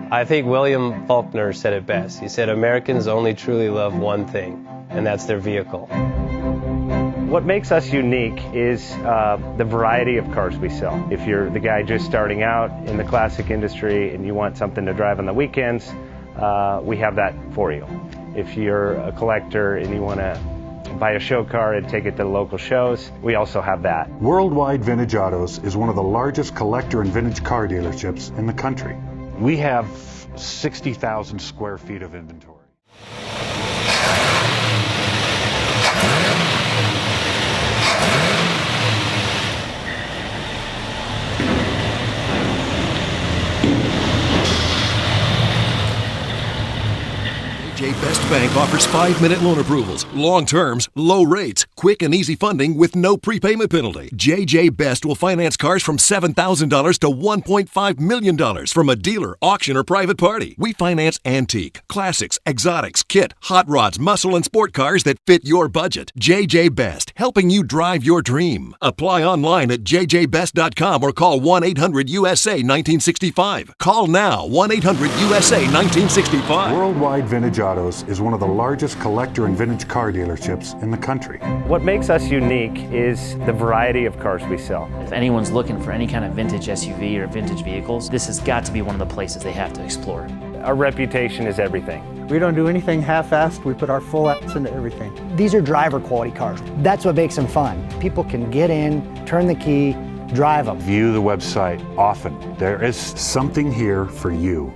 I think William Faulkner said it best. He said, Americans only truly love one thing, and that's their vehicle. What makes us unique is the variety of cars we sell. If you're the guy just starting out in the classic industry and you want something to drive on the weekends, we have that for you. If you're a collector and you want to buy a show car and take it to the local shows, we also have that. Worldwide Vintage Autos is one of the largest collector and vintage car dealerships in the country. We have 60,000 square feet of inventory. JJ Best Bank offers 5-minute loan approvals, long terms, low rates, quick and easy funding with no prepayment penalty. JJ Best will finance cars from $7,000 to $1.5 million from a dealer, auction, or private party. We finance antique, classics, exotics, kit, hot rods, muscle, and sport cars that fit your budget. JJ Best, helping you drive your dream. Apply online at jjbest.com or call 1-800-USA-1965. Call now, 1-800-USA-1965. Worldwide Vintage Autos is one of the largest collector and vintage car dealerships in the country. What makes us unique is the variety of cars we sell. If anyone's looking for any kind of vintage SUV or vintage vehicles, this has got to be one of the places they have to explore. Our reputation is everything. We don't do anything half-assed. We put our full ass into everything. These are driver quality cars. That's what makes them fun. People can get in, turn the key, drive them. View the website often. There is something here for you.